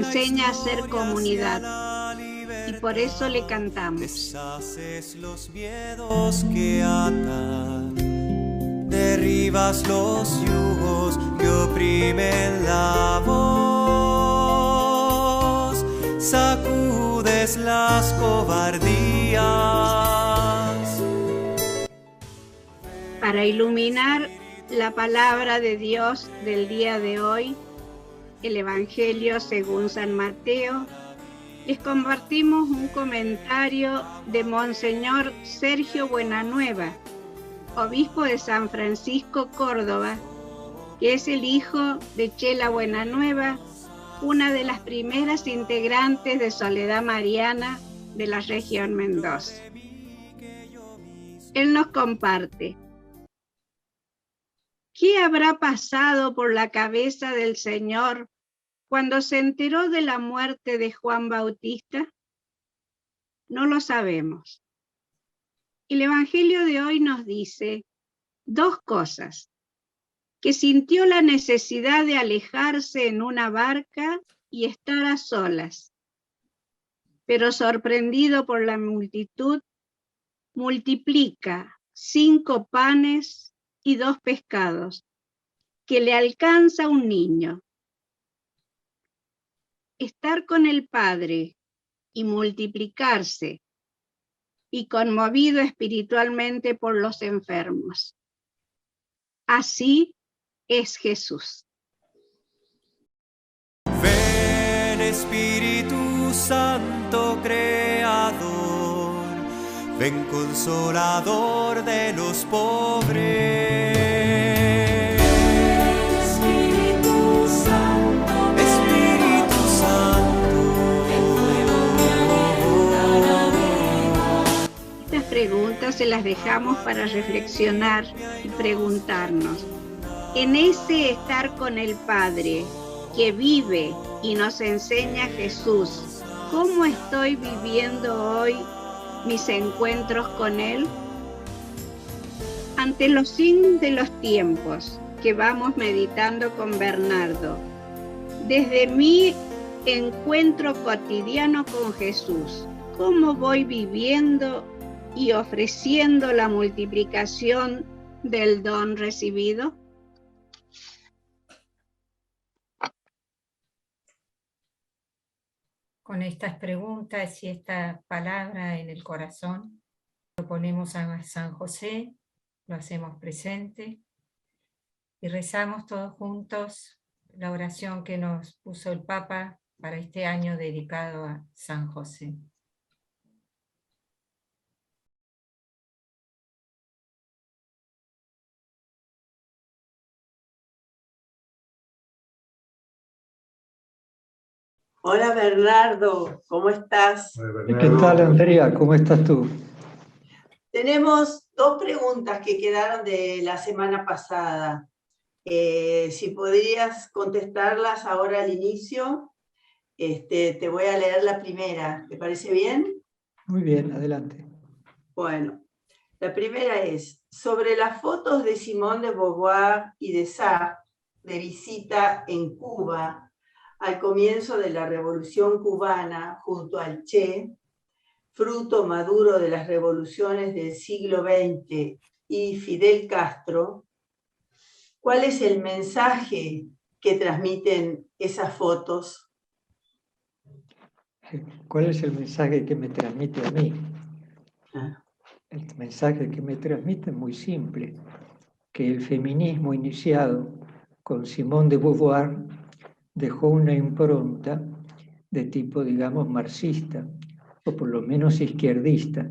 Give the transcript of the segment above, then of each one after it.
enseña a ser comunidad y por eso le cantamos. Deshaces los miedos que atan, derribas los yugos que oprimen la voz, sacudes las cobardías. Para iluminar la palabra de Dios del día de hoy, el Evangelio según San Mateo, les compartimos un comentario de Monseñor Sergio Buenanueva, obispo de San Francisco, Córdoba, que es el hijo de Chela Buenanueva, una de las primeras integrantes de Soledad Mariana de la región Mendoza. Él nos comparte: ¿qué habrá pasado por la cabeza del Señor cuando se enteró de la muerte de Juan Bautista? No lo sabemos. El Evangelio de hoy nos dice dos cosas: que sintió la necesidad de alejarse en una barca y estar a solas, pero sorprendido por la multitud, multiplica 5 panes y 2 pescados, que le alcanza un niño. Estar con el Padre y multiplicarse, y conmovido espiritualmente por los enfermos. Así es Jesús. Ven Espíritu Santo Creador, ven Consolador de los pobres. Espíritu Santo, Espíritu Santo. Estas preguntas se las dejamos para reflexionar y preguntarnos. En ese estar con el Padre que vive y nos enseña Jesús, ¿cómo estoy viviendo hoy mis encuentros con Él? Ante los signos de los tiempos que vamos meditando con Bernardo, desde mi encuentro cotidiano con Jesús, ¿cómo voy viviendo y ofreciendo la multiplicación del don recibido? Con estas preguntas y esta palabra en el corazón, lo ponemos a San José, lo hacemos presente y rezamos todos juntos la oración que nos puso el Papa para este año dedicado a San José. Hola Bernardo, ¿cómo estás? ¿Qué tal, Andrea? ¿Cómo estás tú? Tenemos 2 preguntas que quedaron de la semana pasada. Si podrías contestarlas ahora al inicio, te voy a leer la primera. ¿Te parece bien? Muy bien, adelante. Bueno, la primera es: sobre las fotos de Simone de Beauvoir y de Sartre de visita en Cuba al comienzo de la Revolución Cubana junto al Che, fruto maduro de las revoluciones del siglo XX, y Fidel Castro, ¿cuál es el mensaje que transmiten esas fotos? ¿Cuál es el mensaje que me transmite a mí? El mensaje que me transmite es muy simple, que el feminismo iniciado con Simone de Beauvoir dejó una impronta de tipo, digamos, marxista, o por lo menos izquierdista,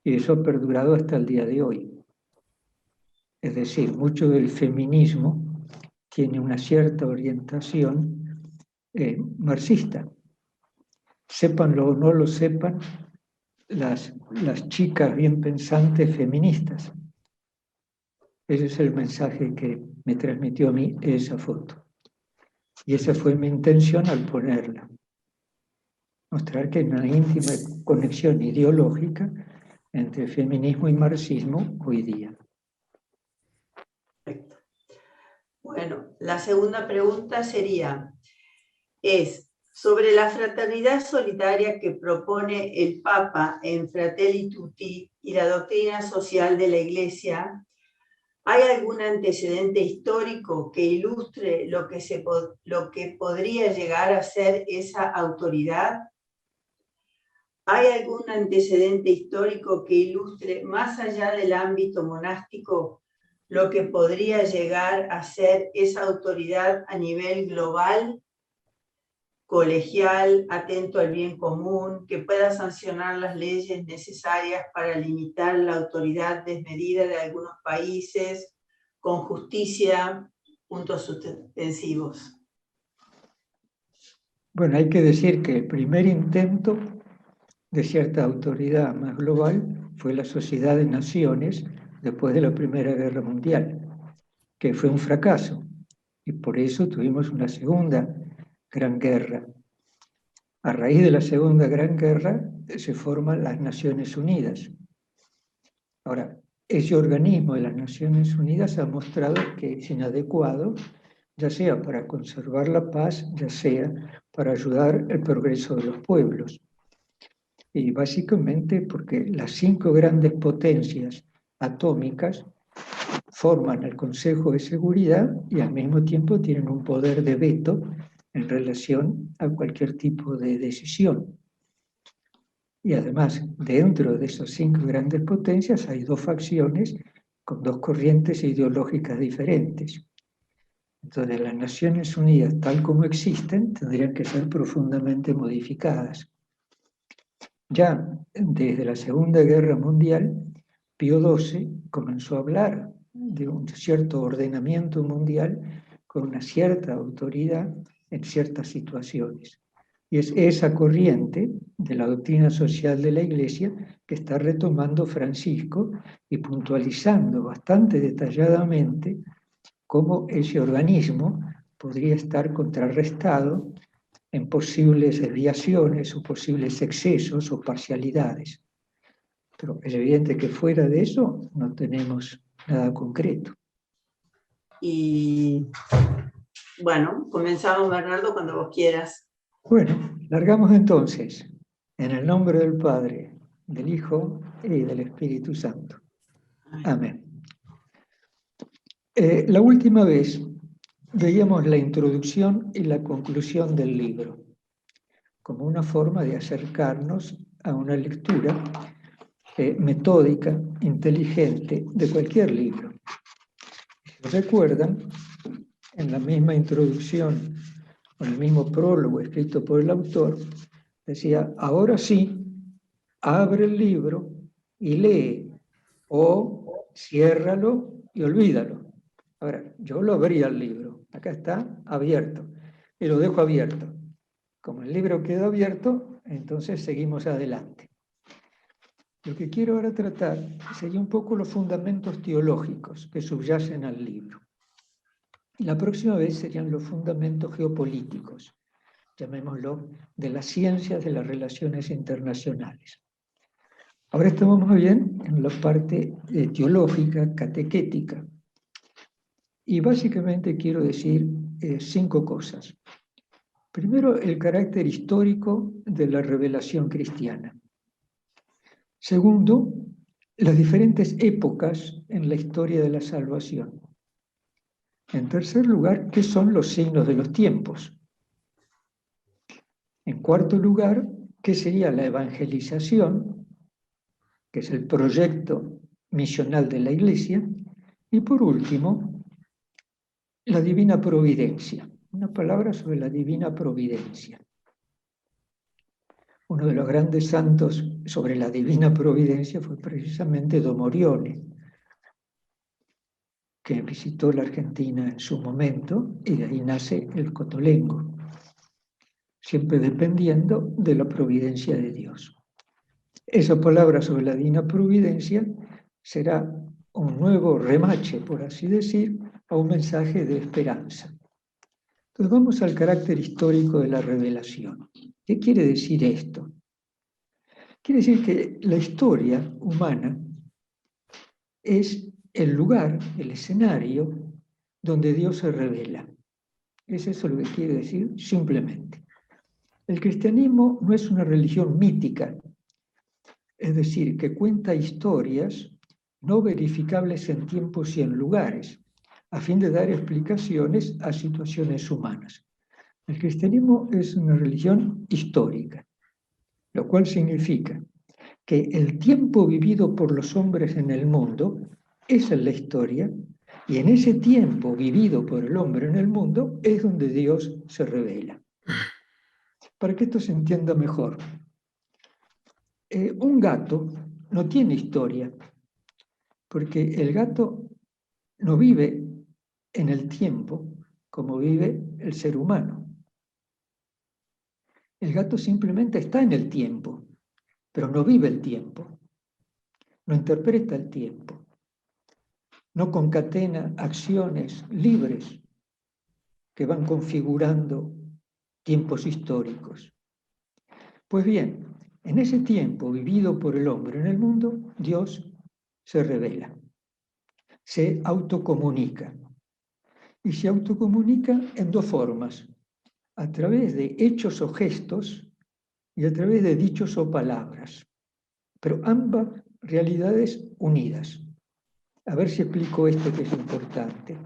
y eso ha perdurado hasta el día de hoy. Es decir, mucho del feminismo tiene una cierta orientación marxista. Sépanlo o no lo sepan las chicas bien pensantes feministas. Ese es el mensaje que me transmitió a mí esa foto. Y esa fue mi intención al ponerla. Mostrar que hay una íntima conexión ideológica entre feminismo y marxismo hoy día. Perfecto. Bueno, la segunda pregunta sería, Sobre la fraternidad solidaria que propone el Papa en Fratelli Tutti y la doctrina social de la Iglesia, ¿hay algún antecedente histórico que ilustre lo que podría llegar a ser esa autoridad? ¿Hay algún antecedente histórico que ilustre, más allá del ámbito monástico, lo que podría llegar a ser esa autoridad a nivel global, colegial, atento al bien común, que pueda sancionar las leyes necesarias para limitar la autoridad desmedida de algunos países, con justicia, puntos suspensivos? Bueno, hay que decir que el primer intento de cierta autoridad más global fue la Sociedad de Naciones después de la Primera Guerra Mundial, que fue un fracaso, y por eso tuvimos una segunda gran guerra. A raíz de la Segunda Gran Guerra se forman las Naciones Unidas. Ahora, ese organismo de las Naciones Unidas ha mostrado que es inadecuado, ya sea para conservar la paz, ya sea para ayudar el progreso de los pueblos. Y básicamente porque las 5 grandes potencias atómicas forman el Consejo de Seguridad y al mismo tiempo tienen un poder de veto en relación a cualquier tipo de decisión. Y además, dentro de esas 5 grandes potencias hay 2 facciones con 2 corrientes ideológicas diferentes. Entonces, las Naciones Unidas, tal como existen, tendrían que ser profundamente modificadas. Ya desde la Segunda Guerra Mundial, Pío XII comenzó a hablar de un cierto ordenamiento mundial con una cierta autoridad en ciertas situaciones. Y es esa corriente de la doctrina social de la Iglesia que está retomando Francisco y puntualizando bastante detalladamente cómo ese organismo podría estar contrarrestado en posibles desviaciones o posibles excesos o parcialidades. Pero es evidente que fuera de eso no tenemos nada concreto. Y bueno, comenzamos, Bernardo, cuando vos quieras. Bueno, largamos entonces, en el nombre del Padre, del Hijo y del Espíritu Santo. Amén. La última vez veíamos la introducción y la conclusión del libro, como una forma de acercarnos a una lectura metódica, inteligente, de cualquier libro. Si recuerdan, en la misma introducción, o en el mismo prólogo escrito por el autor, decía, ahora sí, abre el libro y lee, o ciérralo y olvídalo. Ahora, yo lo abría el libro, acá está abierto, y lo dejo abierto. Como el libro queda abierto, entonces seguimos adelante. Lo que quiero ahora tratar sería un poco los fundamentos teológicos que subyacen al libro. Y la próxima vez serían los fundamentos geopolíticos, llamémoslo, de las ciencias de las relaciones internacionales. Ahora estamos muy bien en la parte teológica, catequética. Y básicamente quiero decir 5 cosas. Primero, el carácter histórico de la revelación cristiana. Segundo, las diferentes épocas en la historia de la salvación. En tercer lugar, ¿qué son los signos de los tiempos? En cuarto lugar, ¿qué sería la evangelización? Que es el proyecto misional de la Iglesia. Y por último, la divina providencia. Una palabra sobre la divina providencia. Uno de los grandes santos sobre la divina providencia fue precisamente Don Morione, que visitó la Argentina en su momento, y de ahí nace el cotolengo, siempre dependiendo de la providencia de Dios. Esa palabra sobre la divina providencia será un nuevo remache, por así decir, a un mensaje de esperanza. Entonces vamos al carácter histórico de la revelación. ¿Qué quiere decir esto? Quiere decir que la historia humana es el lugar, el escenario donde Dios se revela. ¿Es eso lo que quiere decir? Simplemente. El cristianismo no es una religión mítica, es decir, que cuenta historias no verificables en tiempos y en lugares, a fin de dar explicaciones a situaciones humanas. El cristianismo es una religión histórica, lo cual significa que el tiempo vivido por los hombres en el mundo es en la historia, y en ese tiempo vivido por el hombre en el mundo es donde Dios se revela. Para que esto se entienda mejor, un gato no tiene historia, porque el gato no vive en el tiempo como vive el ser humano. El gato simplemente está en el tiempo, pero no vive el tiempo, no interpreta el tiempo, no concatena acciones libres que van configurando tiempos históricos. Pues bien, en ese tiempo vivido por el hombre en el mundo, Dios se revela, se autocomunica. Y se autocomunica en dos formas: a través de hechos o gestos y a través de dichos o palabras, pero ambas realidades unidas. A ver si explico esto que es importante.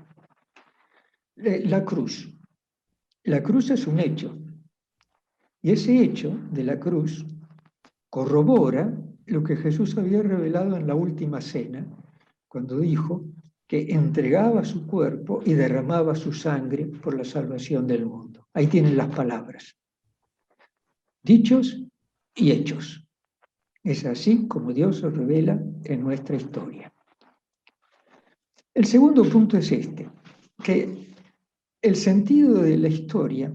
La cruz. La cruz es un hecho, y ese hecho de la cruz corrobora lo que Jesús había revelado en la última cena, cuando dijo que entregaba su cuerpo y derramaba su sangre por la salvación del mundo. Ahí tienen las palabras. Dichos y hechos. Es así como Dios se revela en nuestra historia. El segundo punto es este, que el sentido de la historia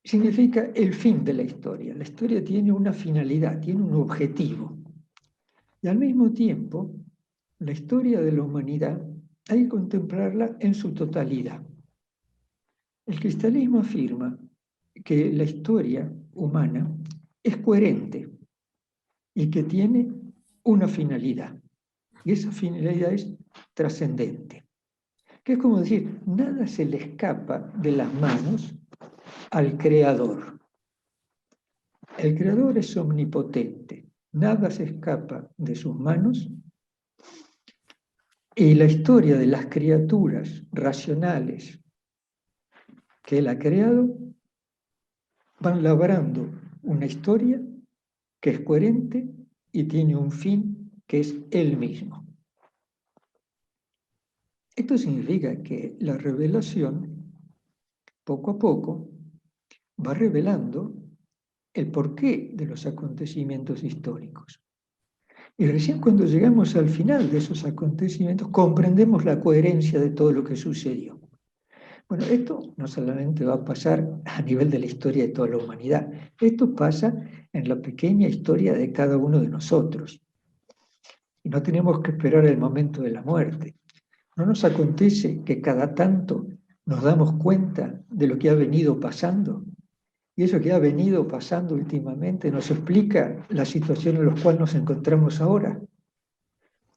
significa el fin de la historia. La historia tiene una finalidad, tiene un objetivo. Y al mismo tiempo, la historia de la humanidad hay que contemplarla en su totalidad. El cristianismo afirma que la historia humana es coherente y que tiene una finalidad. Y esa finalidad es trascendente. Que es como decir, nada se le escapa de las manos al Creador. El Creador es omnipotente, nada se escapa de sus manos, y la historia de las criaturas racionales que Él ha creado van labrando una historia que es coherente y tiene un fin que es Él mismo. Esto significa que la revelación, poco a poco, va revelando el porqué de los acontecimientos históricos. Y recién cuando llegamos al final de esos acontecimientos, comprendemos la coherencia de todo lo que sucedió. Bueno, esto no solamente va a pasar a nivel de la historia de toda la humanidad, esto pasa en la pequeña historia de cada uno de nosotros. Y no tenemos que esperar el momento de la muerte. ¿No nos acontece que cada tanto nos damos cuenta de lo que ha venido pasando? Y eso que ha venido pasando últimamente nos explica la situación en la cual nos encontramos ahora.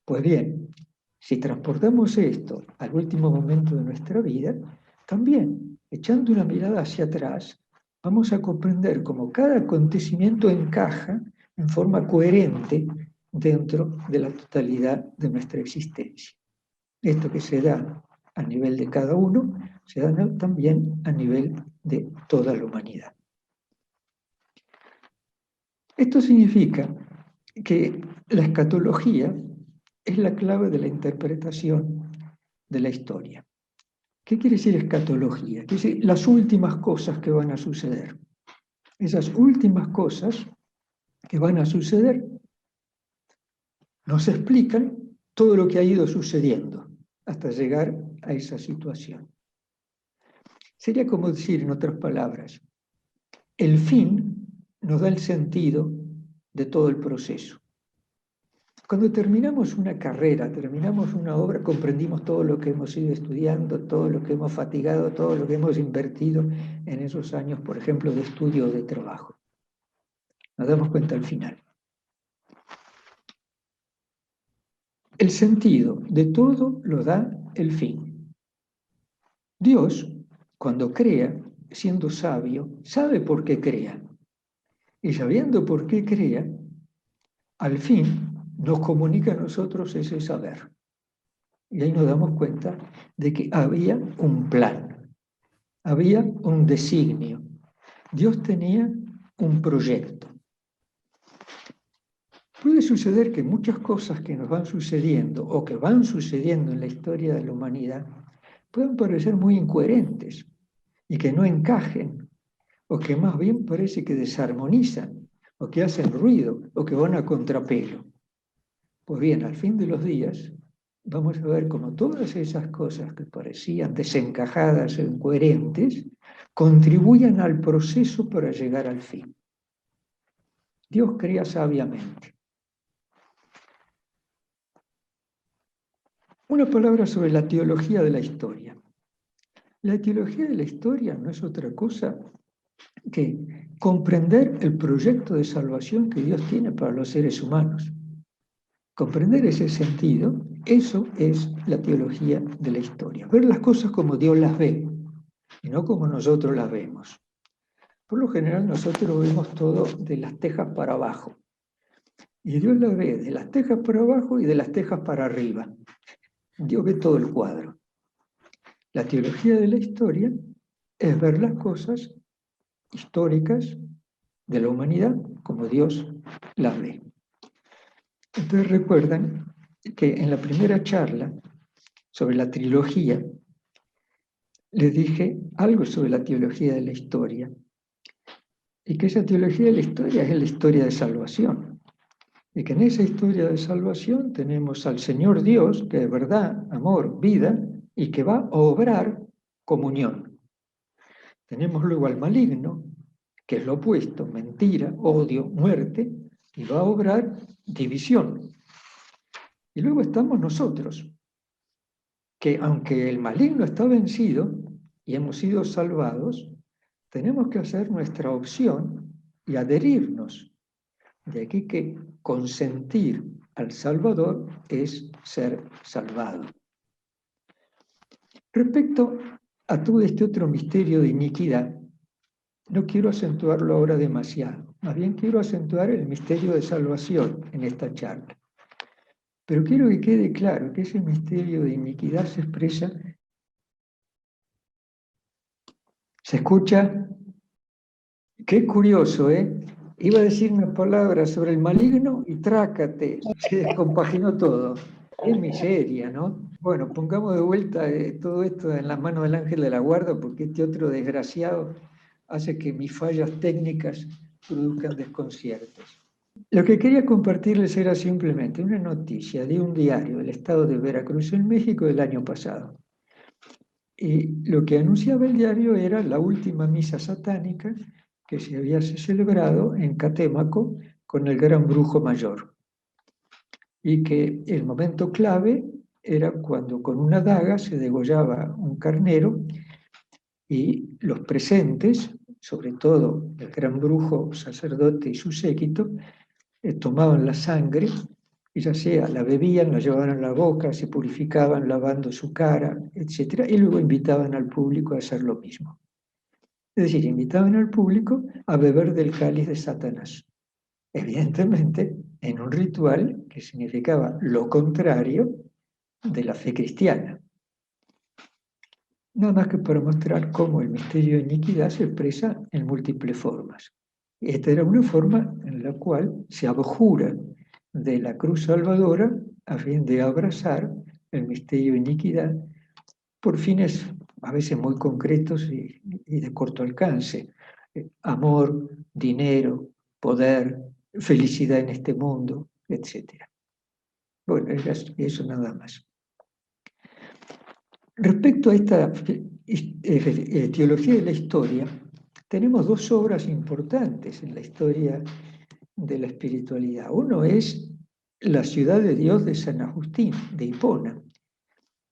Pues bien, si transportamos esto al último momento de nuestra vida, también, echando una mirada hacia atrás, vamos a comprender cómo cada acontecimiento encaja en forma coherente dentro de la totalidad de nuestra existencia. Esto que se da a nivel de cada uno, se da también a nivel de toda la humanidad. Esto significa que la escatología es la clave de la interpretación de la historia. ¿Qué quiere decir escatología? Quiere decir las últimas cosas que van a suceder. Esas últimas cosas que van a suceder nos explican todo lo que ha ido sucediendo hasta llegar a esa situación. Sería como decir, en otras palabras, el fin nos da el sentido de todo el proceso. Cuando terminamos una carrera, terminamos una obra, comprendimos todo lo que hemos ido estudiando, todo lo que hemos fatigado, todo lo que hemos invertido en esos años, por ejemplo, de estudio o de trabajo. Nos damos cuenta al final. El sentido de todo lo da el fin. Dios, cuando crea, siendo sabio, sabe por qué crea. Y sabiendo por qué crea, al fin nos comunica a nosotros ese saber. Y ahí nos damos cuenta de que había un plan, había un designio. Dios tenía un proyecto. Puede suceder que muchas cosas que nos van sucediendo o que van sucediendo en la historia de la humanidad puedan parecer muy incoherentes y que no encajen, o que más bien parece que desarmonizan, o que hacen ruido, o que van a contrapelo. Pues bien, al fin de los días, vamos a ver cómo todas esas cosas que parecían desencajadas o incoherentes contribuyen al proceso para llegar al fin. Dios crea sabiamente. Una palabra sobre la teología de la historia. La teología de la historia no es otra cosa que comprender el proyecto de salvación que Dios tiene para los seres humanos. Comprender ese sentido, eso es la teología de la historia. Ver las cosas como Dios las ve y no como nosotros las vemos. Por lo general nosotros vemos todo de las tejas para abajo. Y Dios las ve de las tejas para abajo y de las tejas para arriba. Dios ve todo el cuadro. La teología de la historia es ver las cosas históricas de la humanidad como Dios las ve. Ustedes recuerdan que en la primera charla sobre la trilogía les dije algo sobre la teología de la historia y que esa teología de la historia es la historia de salvación y que en esa historia de salvación tenemos al Señor Dios, que es verdad, amor, vida, y que va a obrar comunión. Tenemos luego al maligno, que es lo opuesto, mentira, odio, muerte, y va a obrar división. Y luego estamos nosotros, que aunque el maligno está vencido y hemos sido salvados, tenemos que hacer nuestra opción y adherirnos. De aquí que consentir al Salvador es ser salvado. Respecto a todo este otro misterio de iniquidad, no quiero acentuarlo ahora demasiado, más bien quiero acentuar el misterio de salvación en esta charla. Pero quiero que quede claro que ese misterio de iniquidad se expresa. ¿Se escucha? Qué curioso, ¿eh? Iba a decir una palabra sobre el maligno y trácate, se descompaginó todo. Qué miseria, ¿no? Bueno, pongamos de vuelta todo esto en las manos del ángel de la guarda, porque este otro desgraciado hace que mis fallas técnicas produzcan desconciertos. Lo que quería compartirles era simplemente una noticia de un diario del estado de Veracruz, en México, del año pasado. Y lo que anunciaba el diario era la última misa satánica que se había celebrado en Catémaco con el gran brujo mayor. Y que el momento clave era cuando con una daga se degollaba un carnero y los presentes, sobre todo el gran brujo sacerdote y su séquito, tomaban la sangre y ya sea la bebían, la llevaban a la boca, se purificaban lavando su cara, etc. Y luego invitaban al público a hacer lo mismo. Es decir, invitaban al público a beber del cáliz de Satanás. Evidentemente, en un ritual que significaba lo contrario de la fe cristiana. Nada más que para mostrar cómo el misterio de iniquidad se expresa en múltiples formas. Esta era una forma en la cual se abjura de la cruz salvadora a fin de abrazar el misterio de iniquidad por fines a veces muy concretos y de corto alcance. Amor, dinero, poder, felicidad en este mundo, etc. Bueno, eso nada más. Respecto a esta teología de la historia, tenemos dos obras importantes en la historia de la espiritualidad. Uno es La ciudad de Dios de San Agustín, de Hipona.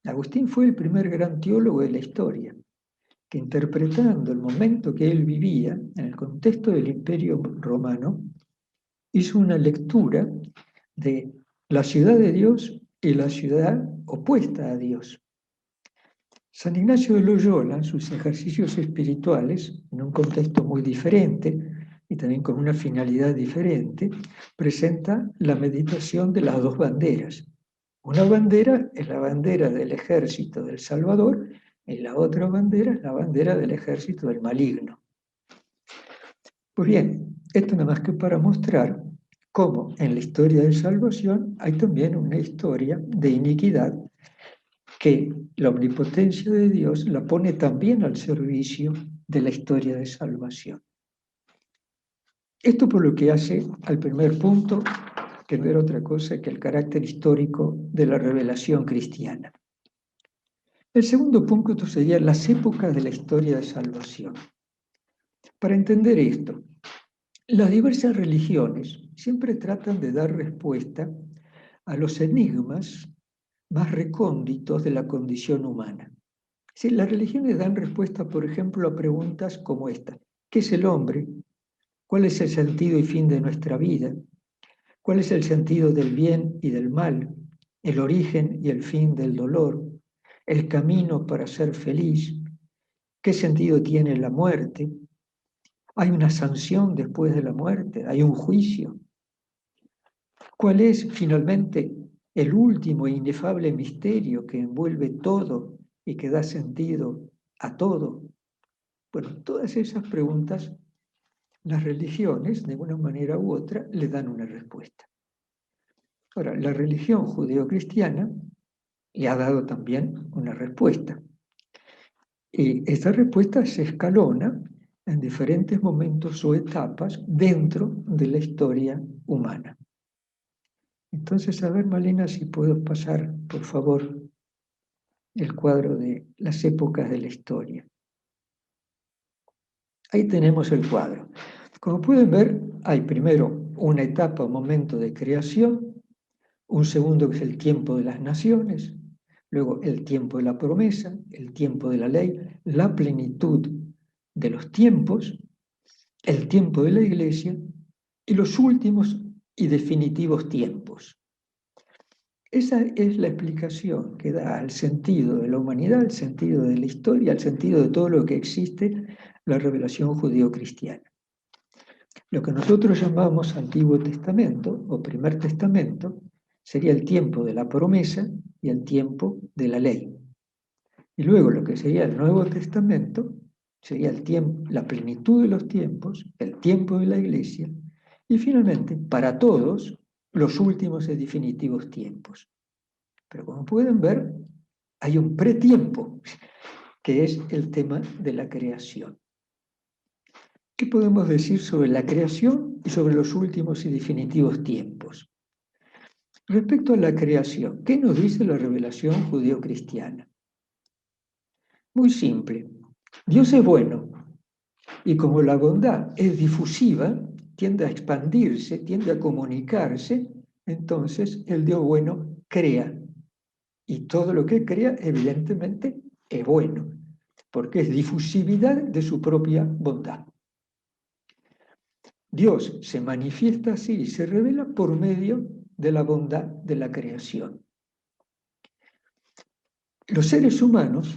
Agustín fue el primer gran teólogo de la historia, que interpretando el momento que él vivía en el contexto del Imperio Romano, hizo una lectura de la ciudad de Dios y la ciudad opuesta a Dios. San Ignacio de Loyola, en sus ejercicios espirituales, en un contexto muy diferente y también con una finalidad diferente, presenta la meditación de las dos banderas. Una bandera es la bandera del ejército del Salvador y la otra bandera es la bandera del ejército del maligno. Pues bien, esto nada más que para mostrar cómo en la historia de salvación hay también una historia de iniquidad que la omnipotencia de Dios la pone también al servicio de la historia de salvación. Esto por lo que hace al primer punto, que no era otra cosa que el carácter histórico de la revelación cristiana. El segundo punto sería las épocas de la historia de salvación. Para entender esto, las diversas religiones siempre tratan de dar respuesta a los enigmas más recónditos de la condición humana. Si las religiones dan respuesta, por ejemplo, a preguntas como esta: ¿qué es el hombre? ¿Cuál es el sentido y fin de nuestra vida? ¿Cuál es el sentido del bien y del mal? ¿El origen y el fin del dolor? ¿El camino para ser feliz? ¿Qué sentido tiene la muerte? ¿Hay una sanción después de la muerte? ¿Hay un juicio? ¿Cuál es finalmente el último e inefable misterio que envuelve todo y que da sentido a todo? Bueno, todas esas preguntas, las religiones, de una manera u otra, le dan una respuesta. Ahora, la religión judeocristiana le ha dado también una respuesta. Y esta respuesta se escalona en diferentes momentos o etapas dentro de la historia humana. Entonces, a ver, Malena, si puedo pasar, por favor, el cuadro de las épocas de la historia. Ahí tenemos el cuadro. Como pueden ver, hay primero una etapa, un momento de creación, un segundo que es el tiempo de las naciones, luego el tiempo de la promesa, el tiempo de la ley, la plenitud de los tiempos, el tiempo de la iglesia y los últimos y definitivos tiempos. Esa es la explicación que da al sentido de la humanidad, al sentido de la historia, al sentido de todo lo que existe, la revelación judío-cristiana. Lo que nosotros llamamos Antiguo Testamento o Primer Testamento sería el tiempo de la promesa y el tiempo de la ley. Y luego lo que sería el Nuevo Testamento sería el tiempo, la plenitud de los tiempos, el tiempo de la iglesia y finalmente, para todos, los últimos y definitivos tiempos. Pero como pueden ver, hay un pretiempo, que es el tema de la creación. ¿Qué podemos decir sobre la creación y sobre los últimos y definitivos tiempos? Respecto a la creación, ¿qué nos dice la revelación judeo-cristiana? Muy simple. Dios es bueno y como la bondad es difusiva, tiende a expandirse, tiende a comunicarse, entonces el Dios bueno crea. Y todo lo que crea, evidentemente, es bueno, porque es difusividad de su propia bondad. Dios se manifiesta así y se revela por medio de la bondad de la creación. Los seres humanos,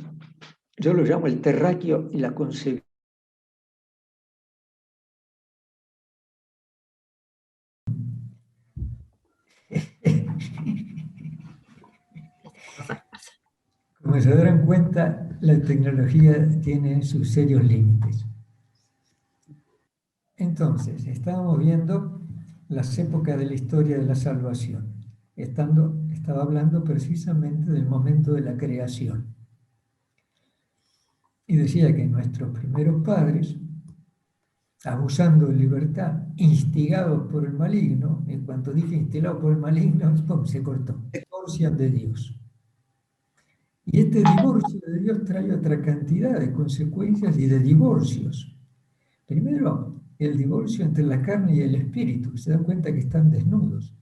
yo lo llamo el terráqueo y la concebición. Como se darán cuenta, la tecnología tiene sus serios límites. Entonces, estábamos viendo las épocas de la historia de la salvación. Estaba hablando precisamente del momento de la creación. Y decía que nuestros primeros padres, abusando de libertad, instigados por el maligno, en cuanto dije instigado por el maligno, ¡pum!, se cortó, divorcian de Dios. Y este divorcio de Dios trae otra cantidad de consecuencias y de divorcios. Primero, el divorcio entre la carne y el espíritu, se dan cuenta que están desnudos.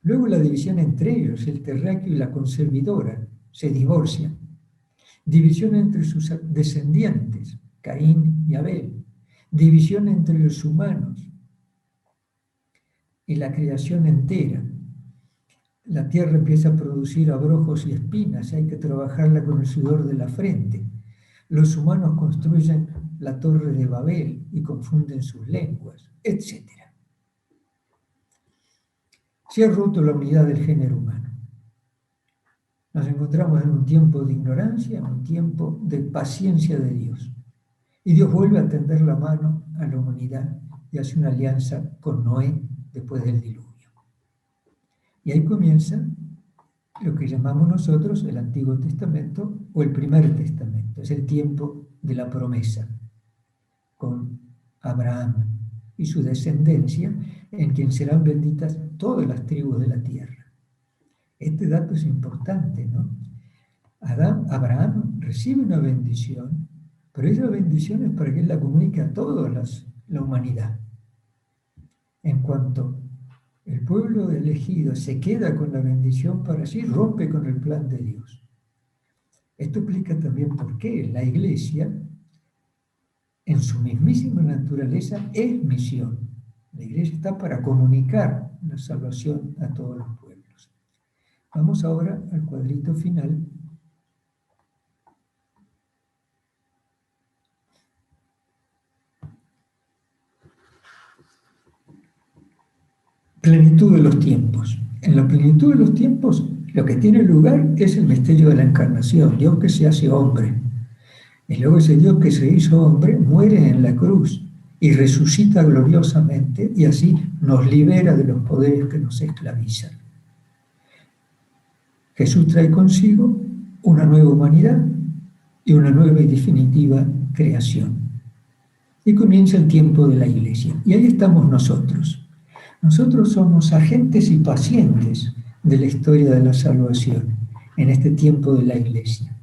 Luego la división entre ellos, el terráqueo y la conservidora, se divorcian. División entre sus descendientes, Caín y Abel. División entre los humanos y la creación entera. la tierra empieza a producir abrojos y espinas, hay que trabajarla con el sudor de la frente. Los humanos construyen la torre de Babel y confunden sus lenguas, etc. Se ha roto la unidad del género humano. Nos encontramos en un tiempo de ignorancia, en un tiempo de paciencia de Dios. Y Dios vuelve a tender la mano a la humanidad y hace una alianza con Noé después del diluvio. Y ahí comienza lo que llamamos nosotros el Antiguo Testamento o el Primer Testamento. Es el tiempo de la promesa con Abraham y su descendencia, en quien serán benditas todas las tribus de la tierra. Este dato es importante, ¿no? Abraham recibe una bendición, pero esa bendición es para que él la comunique a toda la humanidad. En cuanto el pueblo elegido se queda con la bendición para sí, rompe con el plan de Dios. Esto explica también por qué la Iglesia, en su mismísima naturaleza, es misión. La Iglesia está para comunicar la salvación a todos los pueblos. Vamos ahora al cuadrito final. Plenitud de los tiempos. En la plenitud de los tiempos, lo que tiene lugar es el misterio de la encarnación, Dios que se hace hombre. Y luego ese Dios que se hizo hombre muere en la cruz y resucita gloriosamente y así nos libera de los poderes que nos esclavizan. Jesús trae consigo una nueva humanidad y una nueva y definitiva creación. Y comienza el tiempo de la Iglesia. Y ahí estamos nosotros. Nosotros somos agentes y pacientes de la historia de la salvación en este tiempo de la Iglesia.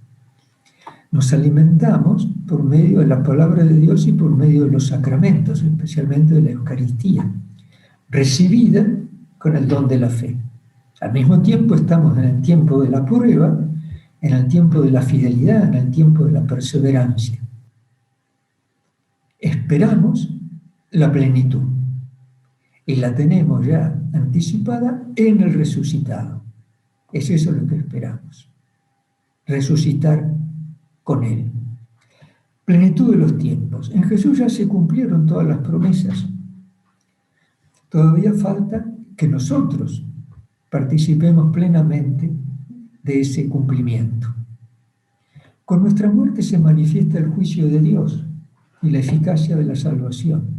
Nos alimentamos por medio de la palabra de Dios y por medio de los sacramentos, especialmente de la Eucaristía, recibida con el don de la fe. Al mismo tiempo estamos en el tiempo de la prueba, en el tiempo de la fidelidad, en el tiempo de la perseverancia. Esperamos la plenitud y la tenemos ya anticipada en el resucitado. Es eso lo que esperamos, resucitar con Él. Plenitud de los tiempos. En Jesús ya se cumplieron todas las promesas. Todavía falta que nosotros participemos plenamente de ese cumplimiento. Con nuestra muerte se manifiesta el juicio de Dios y la eficacia de la salvación.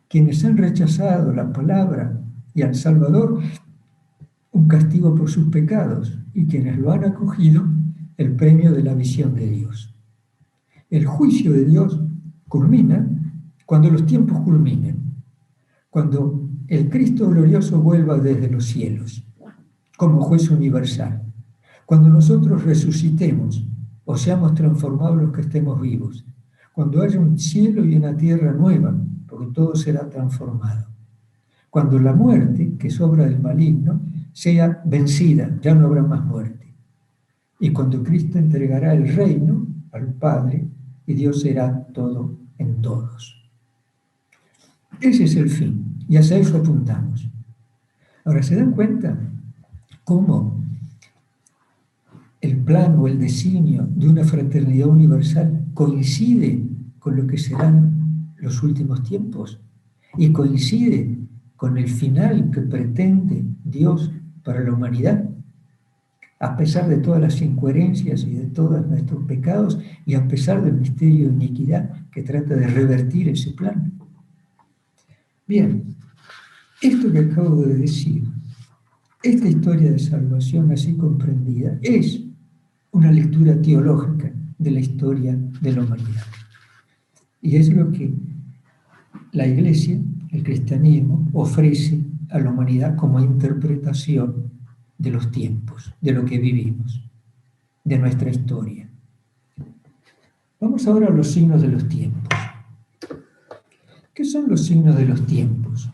Quienes han rechazado la palabra y al Salvador, un castigo por sus pecados, y quienes lo han acogido, el premio de la visión de Dios. El juicio de Dios culmina cuando los tiempos culminen, cuando el Cristo glorioso vuelva desde los cielos, como juez universal, cuando nosotros resucitemos o seamos transformados los que estemos vivos, cuando haya un cielo y una tierra nueva, porque todo será transformado, cuando la muerte, que es obra del maligno, sea vencida, ya no habrá más muerte. Y cuando Cristo entregará el reino al Padre y Dios será todo en todos. Ese es el fin y hacia eso apuntamos. Ahora, ¿se dan cuenta cómo el plan o el designio de una fraternidad universal coincide con lo que serán los últimos tiempos y coincide con el final que pretende Dios para la humanidad? A pesar de todas las incoherencias y de todos nuestros pecados, y a pesar del misterio de iniquidad que trata de revertir ese plan. Bien, esto que acabo de decir, esta historia de salvación así comprendida, es una lectura teológica de la historia de la humanidad. Y es lo que la Iglesia, el cristianismo, ofrece a la humanidad como interpretación de los tiempos, de lo que vivimos, de nuestra historia. Vamos ahora a los signos de los tiempos. ¿Qué son los signos de los tiempos?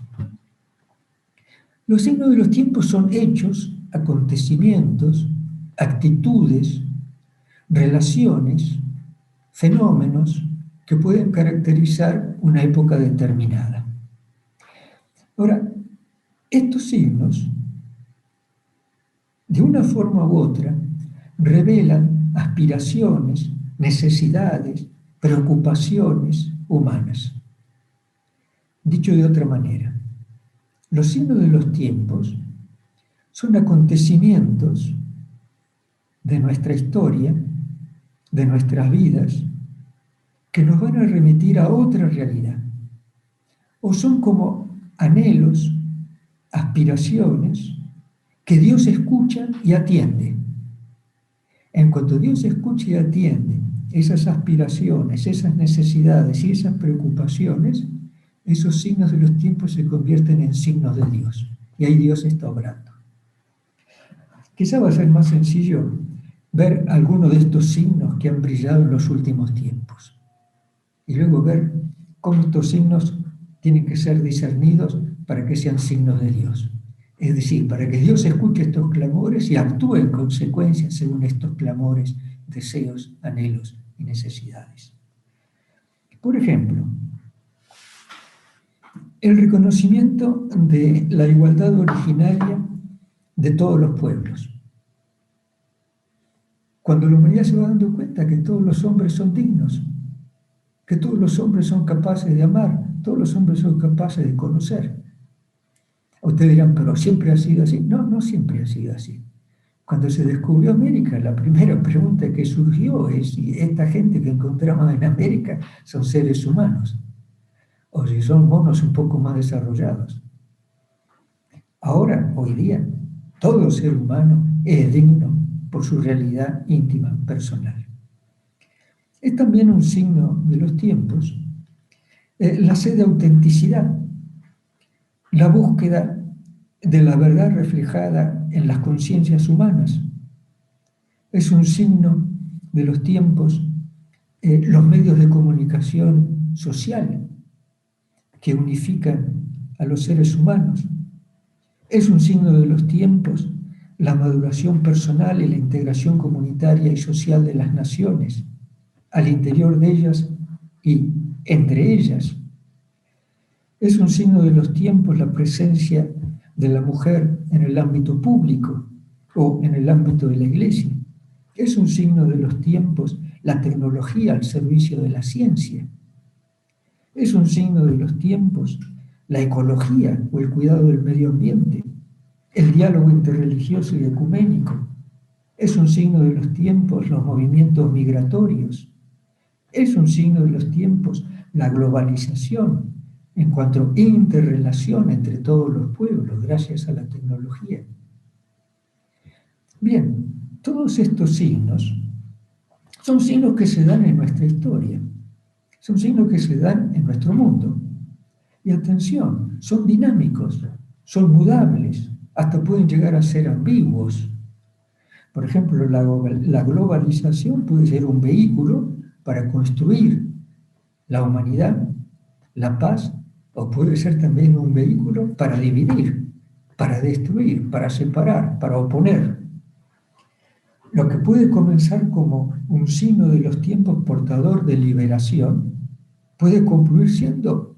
Los signos de los tiempos son hechos, acontecimientos, actitudes, relaciones, fenómenos que pueden caracterizar una época determinada. Ahora, estos signos de una forma u otra, revelan aspiraciones, necesidades, preocupaciones humanas. Dicho de otra manera, los signos de los tiempos son acontecimientos de nuestra historia, de nuestras vidas, que nos van a remitir a otra realidad. O son como anhelos, aspiraciones, que Dios escucha y atiende. En cuanto Dios escucha y atiende esas aspiraciones, esas necesidades y esas preocupaciones, esos signos de los tiempos se convierten en signos de Dios. Y ahí Dios está obrando. Quizá va a ser más sencillo ver algunos de estos signos que han brillado en los últimos tiempos. Y luego ver cómo estos signos tienen que ser discernidos para que sean signos de Dios. Es decir, para que Dios escuche estos clamores y actúe en consecuencia según estos clamores, deseos, anhelos y necesidades. Por ejemplo, el reconocimiento de la igualdad originaria de todos los pueblos. Cuando la humanidad se va dando cuenta que todos los hombres son dignos, que todos los hombres son capaces de amar, todos los hombres son capaces de conocer. Ustedes dirán, pero ¿siempre ha sido así? No, no siempre ha sido así. Cuando se descubrió América, la primera pregunta que surgió es si esta gente que encontramos en América son seres humanos, o si son monos un poco más desarrollados. Ahora, hoy día, todo ser humano es digno por su realidad íntima, personal. Es también un signo de los tiempos la sed de autenticidad, la búsqueda de la verdad reflejada en las conciencias humanas. Es un signo de los tiempos los medios de comunicación social que unifican a los seres humanos. Es un signo de los tiempos la maduración personal y la integración comunitaria y social de las naciones, al interior de ellas y entre ellas. Es un signo de los tiempos la presencia de la mujer en el ámbito público o en el ámbito de la iglesia. Es un signo de los tiempos la tecnología al servicio de la ciencia. Es un signo de los tiempos la ecología o el cuidado del medio ambiente, el diálogo interreligioso y ecuménico. Es un signo de los tiempos los movimientos migratorios. Es un signo de los tiempos la globalización en cuanto a interrelación entre todos los pueblos gracias a la tecnología. Bien, todos estos signos son signos que se dan en nuestra historia, son signos que se dan en nuestro mundo. Y atención, son dinámicos, son mudables, hasta pueden llegar a ser ambiguos. Por ejemplo, la globalización puede ser un vehículo para construir la humanidad, la paz, o puede ser también un vehículo para dividir, para destruir, para separar, para oponer. Lo que puede comenzar como un signo de los tiempos portador de liberación, puede concluir siendo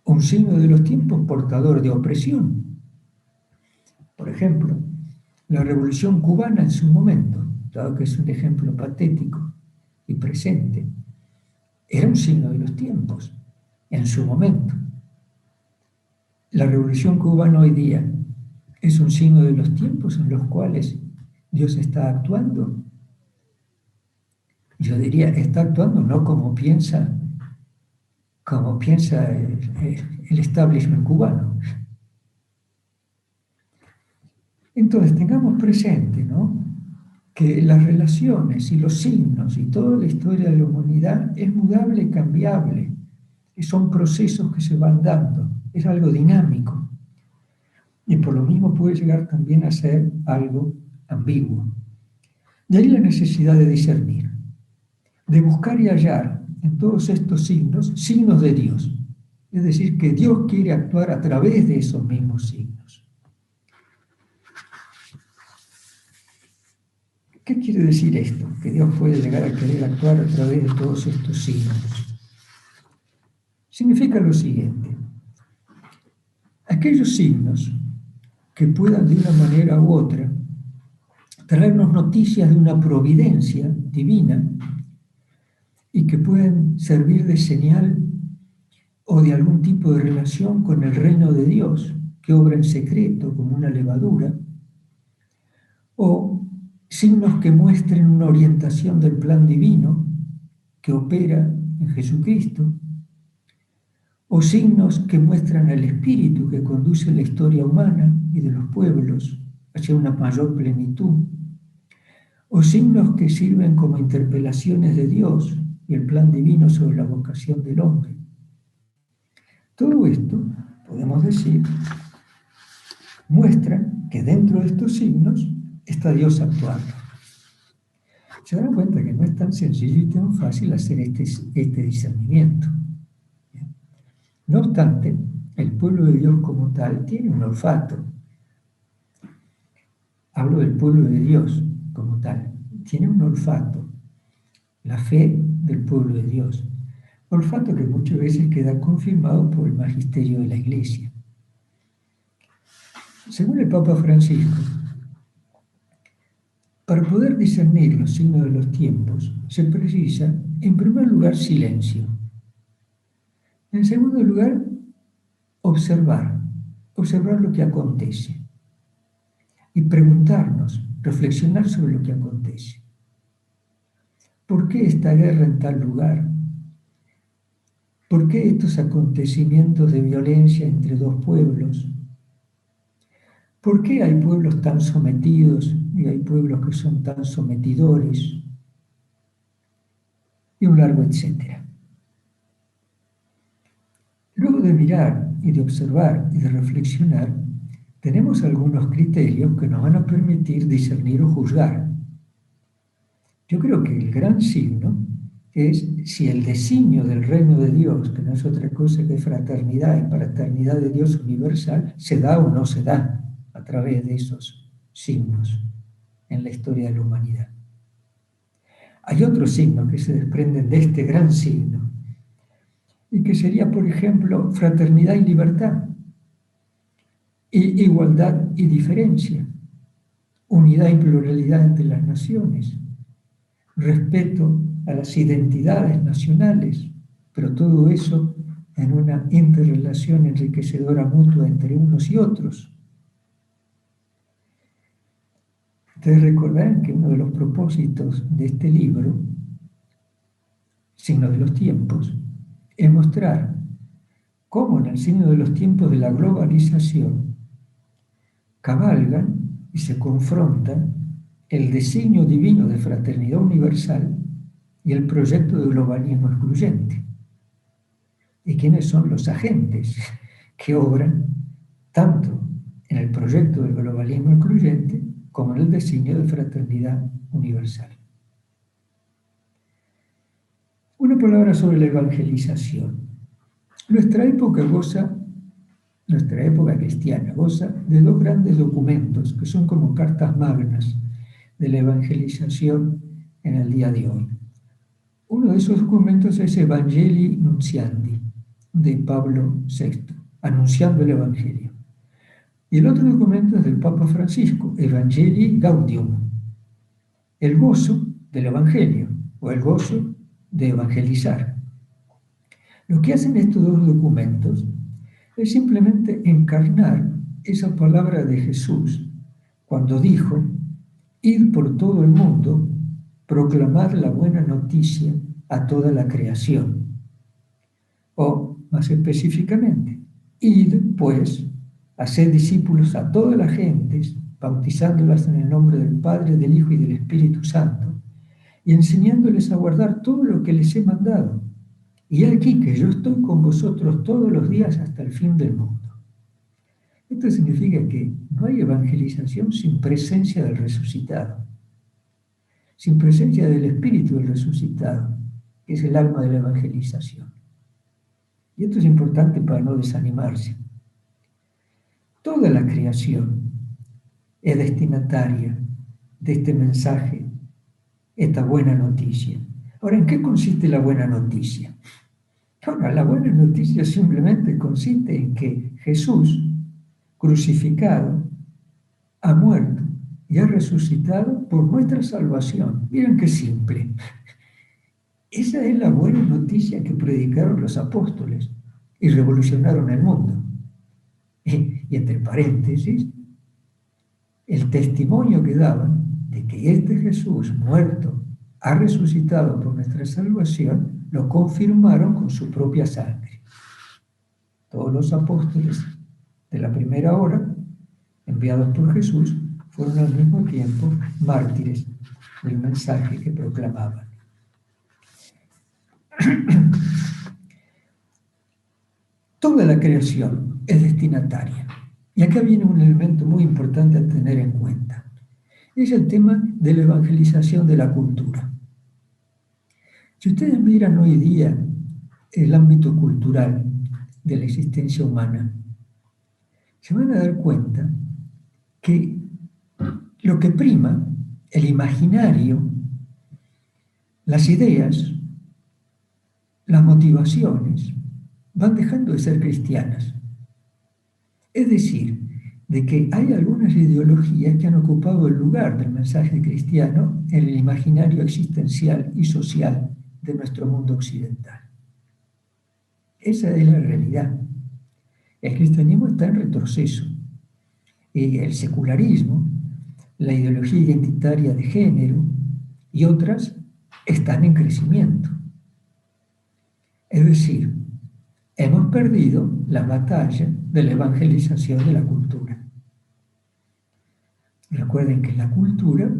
un signo de los tiempos portador de opresión. Por ejemplo, la Revolución Cubana en su momento, dado que es un ejemplo patético y presente, era un signo de los tiempos en su momento. La Revolución Cubana hoy día es un signo de los tiempos en los cuales Dios está actuando. Yo diría, está actuando no como piensa el establishment cubano. Entonces, tengamos presente, ¿no?, que las relaciones y los signos y toda la historia de la humanidad es mudable y cambiable, y son procesos que se van dando, es algo dinámico, y por lo mismo puede llegar también a ser algo ambiguo. De ahí la necesidad de discernir, de buscar y hallar en todos estos signos, signos de Dios, es decir, que Dios quiere actuar a través de esos mismos signos. ¿Qué quiere decir esto? Que Dios puede llegar a querer actuar a través de todos estos signos. Significa lo siguiente: aquellos signos que puedan de una manera u otra traernos noticias de una providencia divina y que pueden servir de señal o de algún tipo de relación con el reino de Dios, que obra en secreto como una levadura, o signos que muestren una orientación del plan divino que opera en Jesucristo, o signos que muestran al Espíritu que conduce la historia humana y de los pueblos hacia una mayor plenitud, o signos que sirven como interpelaciones de Dios y el plan divino sobre la vocación del hombre. Todo esto, podemos decir, muestran que dentro de estos signos está Dios actuando. Se dan cuenta que no es tan sencillo y tan fácil hacer este discernimiento. No obstante, el pueblo de Dios como tal tiene un olfato. Hablo del pueblo de Dios como tal. Tiene un olfato. La fe del pueblo de Dios. Olfato que muchas veces queda confirmado por el magisterio de la Iglesia. Según el Papa Francisco, para poder discernir los signos de los tiempos, se precisa, en primer lugar, silencio. En segundo lugar, observar lo que acontece y preguntarnos, reflexionar sobre lo que acontece. ¿Por qué esta guerra en tal lugar? ¿Por qué estos acontecimientos de violencia entre dos pueblos? ¿Por qué hay pueblos tan sometidos y hay pueblos que son tan sometidores? Y un largo etcétera. Luego de mirar y de observar y de reflexionar, tenemos algunos criterios que nos van a permitir discernir o juzgar. Yo creo que el gran signo es si el designio del reino de Dios, que no es otra cosa que fraternidad y paternidad de Dios universal, se da o no se da a través de esos signos en la historia de la humanidad. Hay otros signos que se desprenden de este gran signo, y que sería, por ejemplo, fraternidad y libertad, y igualdad y diferencia, unidad y pluralidad entre las naciones, respeto a las identidades nacionales, pero todo eso en una interrelación enriquecedora mutua entre unos y otros. Ustedes recordarán que uno de los propósitos de este libro, Signo de los Tiempos, es mostrar cómo en el signo de los tiempos de la globalización cabalgan y se confrontan el designio divino de fraternidad universal y el proyecto de globalismo excluyente. ¿Y quiénes son los agentes que obran tanto en el proyecto del globalismo excluyente como en el designio de fraternidad universal? Una palabra sobre la evangelización. Nuestra época cristiana goza de dos grandes documentos que son como cartas magnas de la evangelización en el día de hoy. Uno de esos documentos es Evangelii Nuntiandi, de Pablo VI, anunciando el Evangelio. Y el otro documento es del Papa Francisco, Evangelii Gaudium, el gozo del Evangelio, o el gozo de evangelizar. Lo que hacen estos dos documentos es simplemente encarnar esa palabra de Jesús cuando dijo: id por todo el mundo, proclamad la buena noticia a toda la creación. O, más específicamente, id, pues, haced discípulos a todas las gentes, bautizándolas en el nombre del Padre, del Hijo y del Espíritu Santo, y enseñándoles a guardar todo lo que les he mandado. Y he aquí que yo estoy con vosotros todos los días hasta el fin del mundo. Esto significa que no hay evangelización sin presencia del resucitado, sin presencia del Espíritu del resucitado, que es el alma de la evangelización. Y esto es importante para no desanimarse. Toda la creación es destinataria de este mensaje, esta buena noticia. Ahora, ¿en qué consiste la buena noticia? Ahora, la buena noticia simplemente consiste en que Jesús, crucificado, ha muerto y ha resucitado por nuestra salvación. Miren qué simple. Esa es la buena noticia que predicaron los apóstoles y revolucionaron el mundo. Y entre paréntesis, el testimonio que daban de que este Jesús muerto ha resucitado por nuestra salvación, lo confirmaron con su propia sangre. Todos los apóstoles de la primera hora, enviados por Jesús, fueron al mismo tiempo mártires del mensaje que proclamaban. Toda la creación es destinataria. Y acá viene un elemento muy importante a tener en cuenta. Es el tema de la evangelización de la cultura. Si ustedes miran hoy día el ámbito cultural de la existencia humana, se van a dar cuenta que lo que prima, el imaginario, las ideas, las motivaciones, van dejando de ser cristianas. Es decir, de que hay algunas ideologías que han ocupado el lugar del mensaje cristiano en el imaginario existencial y social de nuestro mundo occidental. Esa es la realidad. El cristianismo está en retroceso. El secularismo, la ideología identitaria de género y otras están en crecimiento. Es decir, hemos perdido la batalla de la evangelización de la cultura. Recuerden que la cultura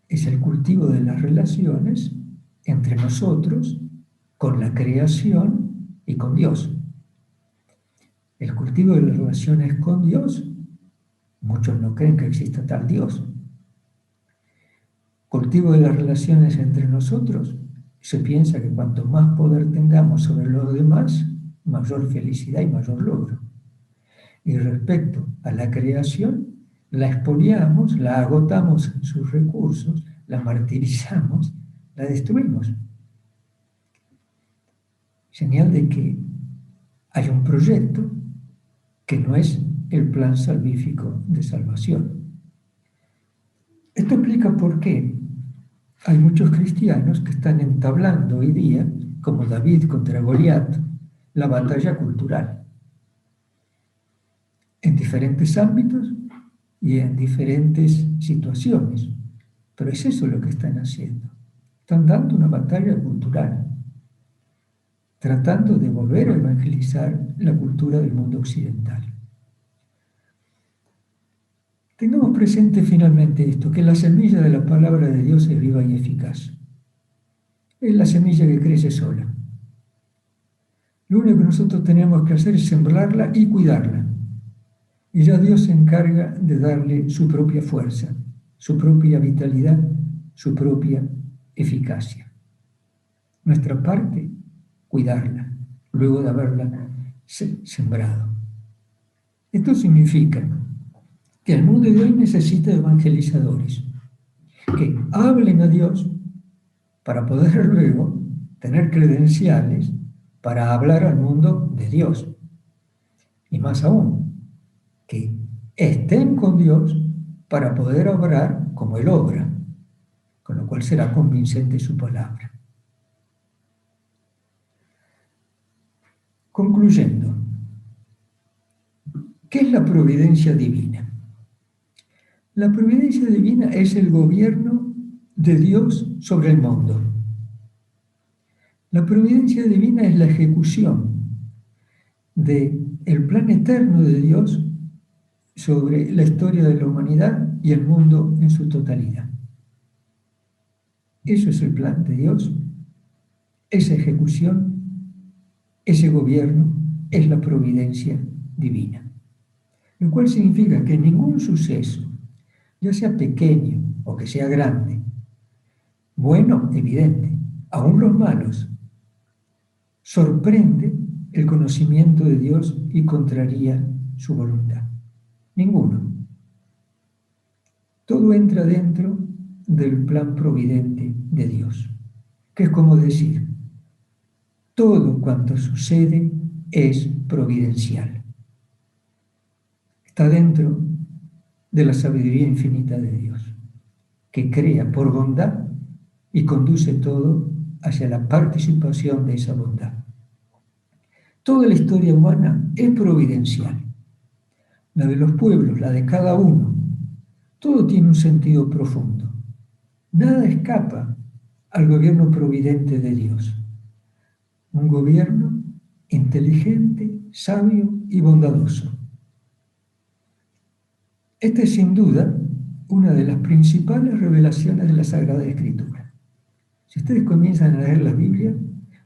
es el cultivo de las relaciones entre nosotros, con la creación y con Dios. El cultivo de las relaciones con Dios, muchos no creen que exista tal Dios. Cultivo de las relaciones entre nosotros, se piensa que cuanto más poder tengamos sobre los demás, mayor felicidad y mayor logro. Y respecto a la creación, la expoliamos, la agotamos en sus recursos, la martirizamos, la destruimos. Señal de que hay un proyecto que no es el plan salvífico de salvación. Esto explica por qué hay muchos cristianos que están entablando hoy día, como David contra Goliat, la batalla cultural. En diferentes ámbitos y en diferentes situaciones. Pero es eso lo que están haciendo. Están dando una batalla cultural, tratando de volver a evangelizar la cultura del mundo occidental. Tengamos presente finalmente esto, que la semilla de la palabra de Dios es viva y eficaz. Es la semilla que crece sola. Lo único que nosotros tenemos que hacer es sembrarla y cuidarla. Y ya Dios se encarga de darle su propia fuerza, su propia vitalidad, su propia eficacia. Nuestra parte, cuidarla, luego de haberla sembrado. Esto significa que el mundo de hoy necesita evangelizadores que hablen a Dios para poder luego tener credenciales para hablar al mundo de Dios. Y más aún, que estén con Dios para poder obrar como Él obra, con lo cual será convincente su palabra. Concluyendo, ¿qué es la providencia divina? La providencia divina es el gobierno de Dios sobre el mundo. La providencia divina es la ejecución del plan eterno de Dios sobre la historia de la humanidad y el mundo en su totalidad. Eso es el plan de Dios, esa ejecución, ese gobierno es la providencia divina. Lo cual significa que ningún suceso, ya sea pequeño o que sea grande, bueno, evidente, aún los malos, sorprende el conocimiento de Dios y contraría su voluntad. Ninguno. Todo entra dentro del plan providente de Dios, que es como decir, todo cuanto sucede es providencial. Está dentro de la sabiduría infinita de Dios, que crea por bondad y conduce todo hacia la participación de esa bondad. Toda la historia humana es providencial. La de los pueblos, la de cada uno, todo tiene un sentido profundo. Nada escapa al gobierno providente de Dios. Un gobierno inteligente, sabio y bondadoso. Esta es sin duda una de las principales revelaciones de la Sagrada Escritura. Si ustedes comienzan a leer la Biblia,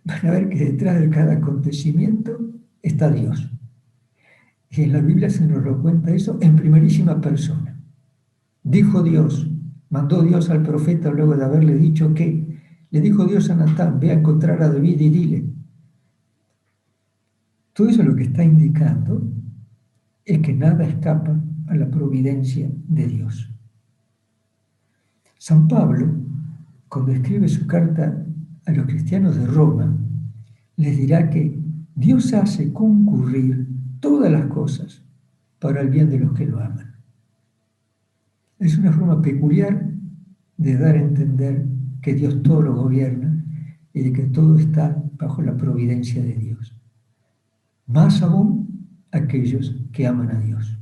van a ver que detrás de cada acontecimiento está Dios. Y en la Biblia se nos lo cuenta eso en primerísima persona. Dijo Dios, mandó Dios al profeta luego de haberle dicho que, le dijo Dios a Natán, ve a encontrar a David y dile. Todo eso lo que está indicando es que nada escapa a la providencia de Dios. San Pablo, cuando escribe su carta a los cristianos de Roma, les dirá que Dios hace concurrir todas las cosas para el bien de los que lo aman. Es una forma peculiar de dar a entender que Dios todo lo gobierna y de que todo está bajo la providencia de Dios. Más aún aquellos que aman a Dios.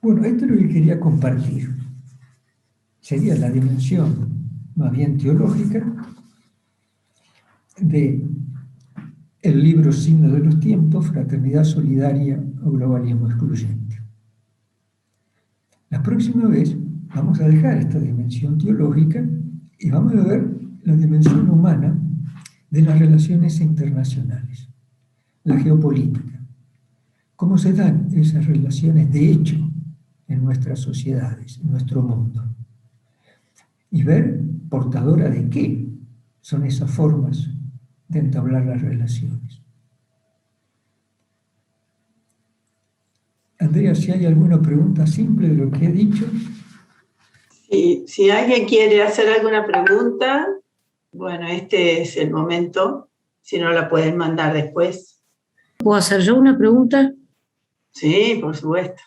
Bueno, esto es lo que quería compartir. Sería la dimensión más bien teológica de el libro Signo de los Tiempos, Fraternidad Solidaria o Globalismo Excluyente. La próxima vez vamos a dejar esta dimensión teológica y vamos a ver la dimensión humana de las relaciones internacionales, la geopolítica, cómo se dan esas relaciones de hecho en nuestras sociedades, en nuestro mundo, y ver portadora de qué son esas formas de entablar las relaciones. Andrea, si hay alguna pregunta simple de lo que he dicho. Si alguien quiere hacer alguna pregunta, bueno, este es el momento. Si no, la pueden mandar después. ¿Puedo hacer yo una pregunta? Sí, por supuesto.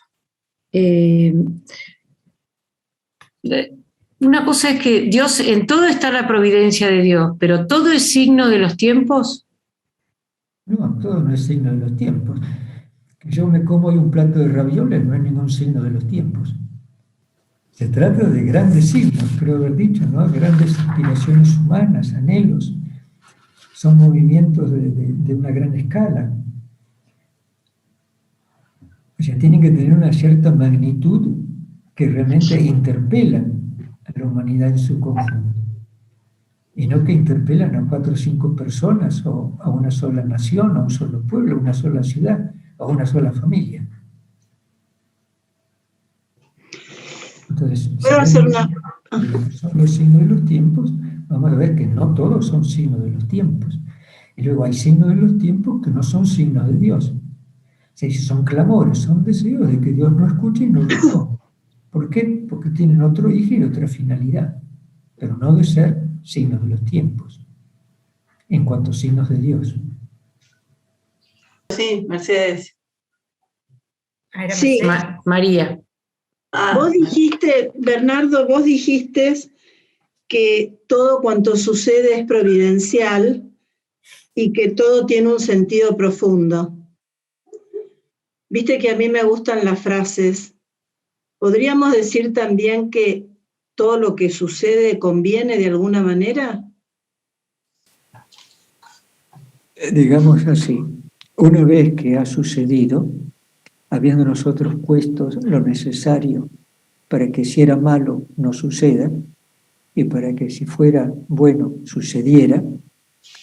Una cosa es que Dios, en todo está la providencia de Dios, pero ¿todo es signo de los tiempos? No, todo no es signo de los tiempos. Que yo me como hoy un plato de ravioles no es ningún signo de los tiempos. Se trata de grandes signos, creo haber dicho, ¿no? Grandes aspiraciones humanas, anhelos. Son movimientos de una gran escala. O sea, tienen que tener una cierta magnitud que realmente interpelan a la humanidad en su conjunto. Y no que interpelan a 4 o 5 personas, o a una sola nación, a un solo pueblo, a una sola ciudad, a una sola familia. Entonces, son los signos de los tiempos, vamos a ver que no todos son signos de los tiempos. Y luego hay signos de los tiempos que no son signos de Dios. Si son clamores, son deseos de que Dios no escuche y no lo tome. ¿Por qué? Porque tienen otro eje y otra finalidad, pero no de ser signos de los tiempos, en cuanto a signos de Dios. Sí, Mercedes. Sí. María. Vos dijiste, Bernardo, vos dijiste que todo cuanto sucede es providencial y que todo tiene un sentido profundo. Viste que a mí me gustan las frases. ¿Podríamos decir también que todo lo que sucede conviene de alguna manera? Digamos así, una vez que ha sucedido, habiendo nosotros puesto lo necesario para que si era malo no suceda, y para que si fuera bueno sucediera,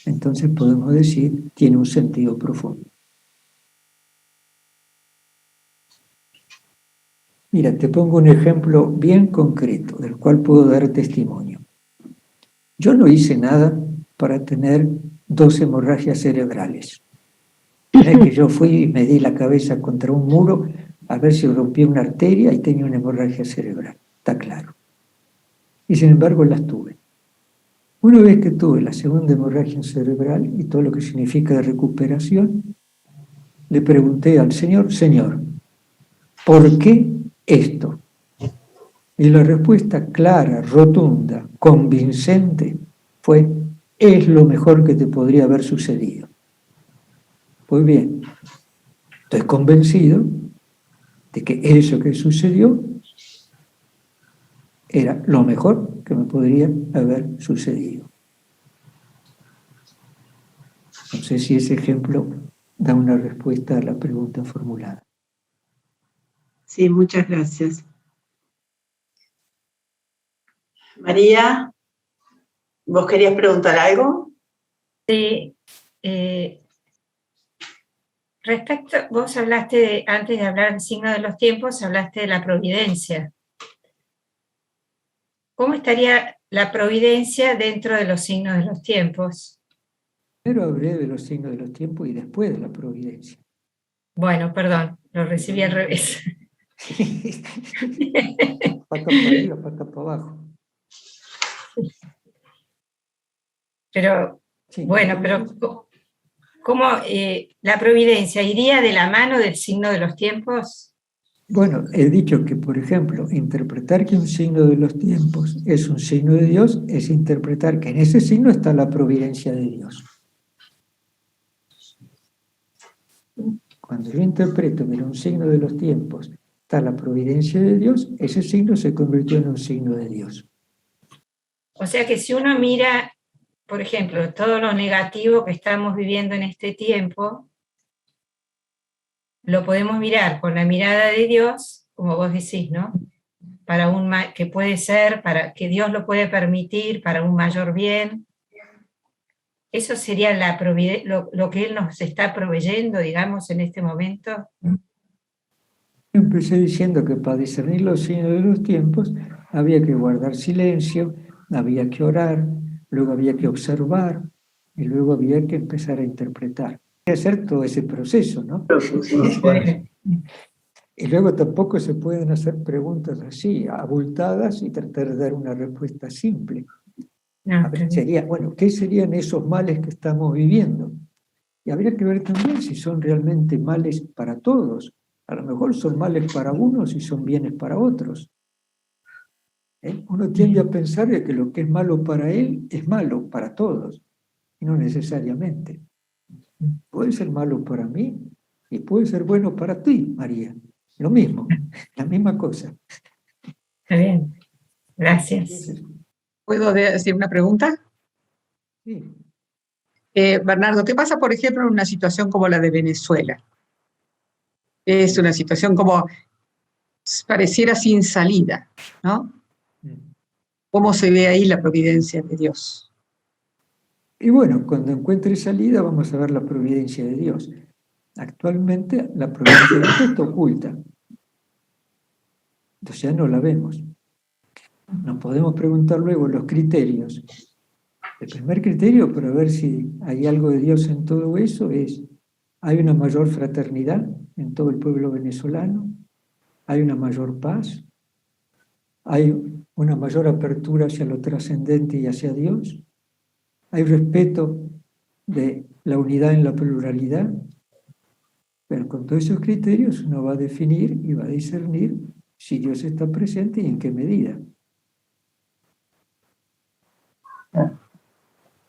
entonces podemos decir tiene un sentido profundo. Mira, te pongo un ejemplo bien concreto, del cual puedo dar testimonio. Yo no hice nada para tener 2 hemorragias cerebrales. No es que yo fui y me di la cabeza contra un muro a ver si rompí una arteria y tenía una hemorragia cerebral, está claro. Y sin embargo las tuve. Una vez que tuve la segunda hemorragia cerebral y todo lo que significa de recuperación, le pregunté al Señor, Señor, ¿por qué esto. Y la respuesta clara, rotunda, convincente fue: es lo mejor que te podría haber sucedido. Pues bien, estoy convencido de que eso que sucedió era lo mejor que me podría haber sucedido. No sé si ese ejemplo da una respuesta a la pregunta formulada. Sí, muchas gracias. María, ¿vos querías preguntar algo? Sí. Respecto, vos hablaste, antes de hablar del signo de los tiempos, hablaste de la providencia. ¿Cómo estaría la providencia dentro de los signos de los tiempos? Primero hablé de los signos de los tiempos y después de la providencia. Bueno, perdón, lo recibí al revés. Pata para arriba, pata para abajo. Pero, Sí, bueno, pero ¿cómo la providencia iría de la mano del signo de los tiempos? Bueno, he dicho que, por ejemplo, interpretar que un signo de los tiempos es un signo de Dios es interpretar que en ese signo está la providencia de Dios. Cuando yo interpreto que en un signo de los tiempos está la providencia de Dios, ese signo se convirtió en un signo de Dios. O sea que si uno mira, por ejemplo, todo lo negativo que estamos viviendo en este tiempo, lo podemos mirar con la mirada de Dios, como vos decís, ¿no? Para un que puede ser, para que Dios lo puede permitir para un mayor bien. Eso sería lo que Él nos está proveyendo, digamos, en este momento. Empecé diciendo que para discernir los signos de los tiempos había que guardar silencio, había que orar, luego había que observar y luego había que empezar a interpretar. Hay que hacer todo ese proceso, ¿no? Y luego tampoco se pueden hacer preguntas así, abultadas, y tratar de dar una respuesta simple. A ver, sería, bueno, ¿qué serían esos males que estamos viviendo? Y habría que ver también si son realmente males para todos. A lo mejor son males para unos y son bienes para otros. Uno tiende a pensar de que lo que es malo para él es malo para todos, y no necesariamente. Puede ser malo para mí y puede ser bueno para ti, María. Lo mismo, la misma cosa. Está bien, gracias. Entonces, ¿Puedo decir una pregunta? sí. Bernardo, ¿qué pasa, por ejemplo, en una situación como la de Venezuela? Es una situación como pareciera sin salida, ¿no? ¿Cómo se ve ahí la providencia de Dios? Y bueno, cuando encuentre salida vamos a ver la providencia de Dios. Actualmente la providencia de Dios está oculta. Entonces ya no la vemos. Nos podemos preguntar luego los criterios. El primer criterio para ver si hay algo de Dios en todo eso es: ¿hay una mayor fraternidad en todo el pueblo venezolano? ¿Hay una mayor paz? ¿Hay una mayor apertura hacia lo trascendente y hacia Dios? ¿Hay respeto de la unidad en la pluralidad? Pero con todos esos criterios uno va a definir y va a discernir si Dios está presente y en qué medida.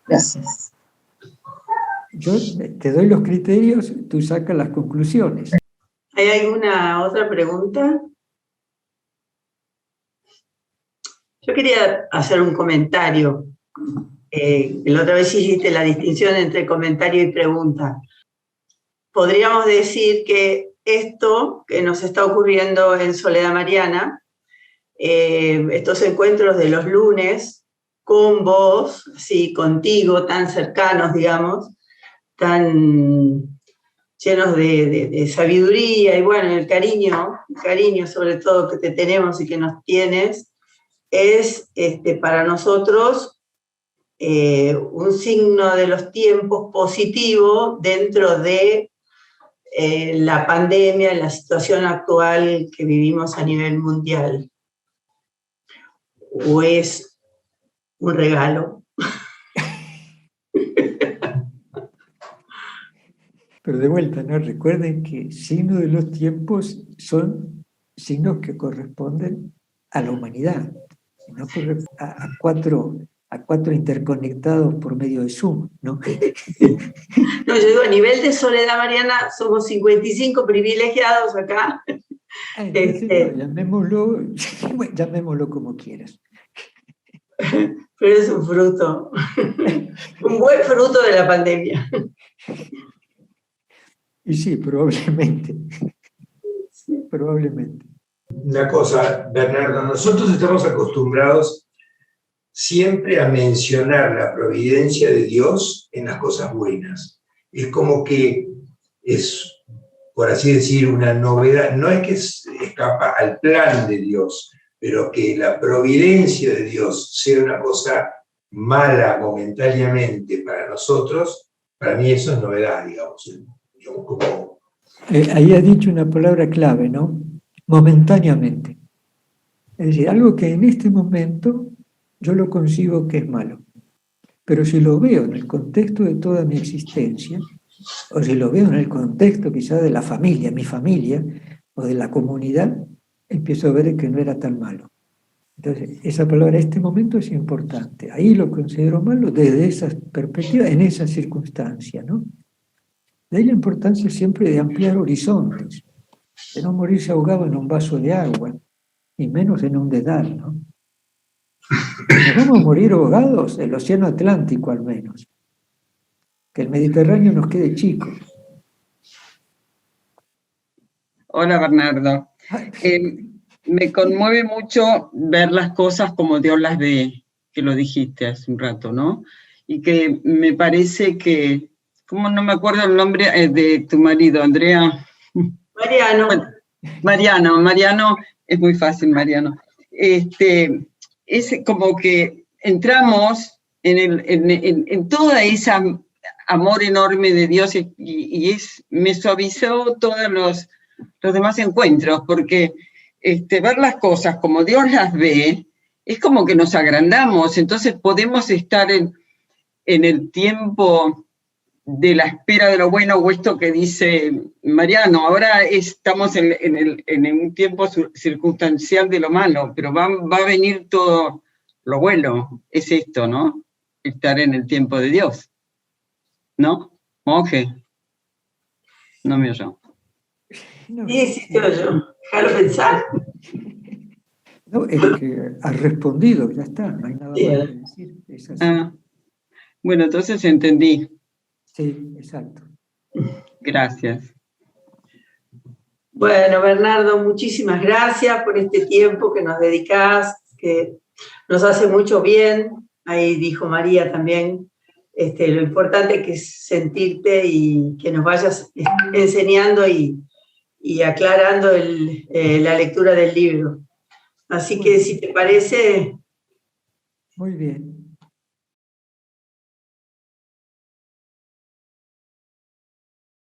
Gracias. Yo te doy los criterios, tú sacas las conclusiones. ¿Hay alguna otra pregunta? Yo quería hacer un comentario. La otra vez hiciste la distinción entre comentario y pregunta. Podríamos decir que esto que nos está ocurriendo en Soledad Mariana, estos encuentros de los lunes con vos, sí, contigo, tan cercanos, digamos, tan llenos de sabiduría y bueno, el cariño sobre todo que te tenemos y que nos tienes, es para nosotros un signo de los tiempos positivo dentro de la pandemia, la situación actual que vivimos a nivel mundial. ¿O es un regalo? Pero de vuelta, ¿no? Recuerden que signos de los tiempos son sino que corresponden a la humanidad, sino a cuatro interconectados por medio de Zoom, ¿no? No, yo digo, a nivel de soledad, Mariana, somos 55 privilegiados acá. Entonces, llamémoslo como quieras. Pero es un fruto, un buen fruto de la pandemia. Y sí, probablemente. Sí, probablemente. Una cosa, Bernardo, nosotros estamos acostumbrados siempre a mencionar la providencia de Dios en las cosas buenas. Es como que es, por así decir, una novedad. No es que escapa al plan de Dios, pero que la providencia de Dios sea una cosa mala momentáneamente para nosotros, para mí eso es novedad, digamos como... Ahí ha dicho una palabra clave, ¿no? Momentáneamente. Es decir, algo que en este momento yo lo concibo que es malo. Pero si lo veo en el contexto de toda mi existencia, o si lo veo en el contexto quizá de la familia, mi familia, o de la comunidad, empiezo a ver que no era tan malo. Entonces, esa palabra, este momento es importante. Ahí lo considero malo desde esa perspectiva, en esa circunstancia, ¿no? De ahí la importancia siempre de ampliar horizontes, de no morirse ahogado en un vaso de agua, y menos en un dedal, ¿no? Nos vamos a morir ahogados, el océano Atlántico al menos. Que el Mediterráneo nos quede chico. Hola, Bernardo. Me conmueve mucho ver las cosas como Dios las ve, que lo dijiste hace un rato, ¿no? Y que me parece que, ¿cómo no me acuerdo el nombre de tu marido, Andrea? Mariano. Bueno, Mariano, es muy fácil, Mariano. Es como que entramos en toda esa amor enorme de Dios y me suavizó todos los demás encuentros, porque ver las cosas como Dios las ve, es como que nos agrandamos, entonces podemos estar en el tiempo de la espera de lo bueno, o esto que dice Mariano, ahora estamos en un tiempo circunstancial de lo malo, pero va a venir todo lo bueno, es esto, ¿no? Estar en el tiempo de Dios, ¿no? Monje, no me oyó. Sí, te oyo. Déjalo pensar. No, es que has respondido, ya está, no hay nada más que decir. Es así. Bueno, entonces entendí. Sí, exacto. Gracias. Bueno, Bernardo, muchísimas gracias por este tiempo que nos dedicás, que nos hace mucho bien. Ahí dijo María también, lo importante que es sentirte y que nos vayas enseñando y aclarando la lectura del libro. Así que si te parece... Muy bien.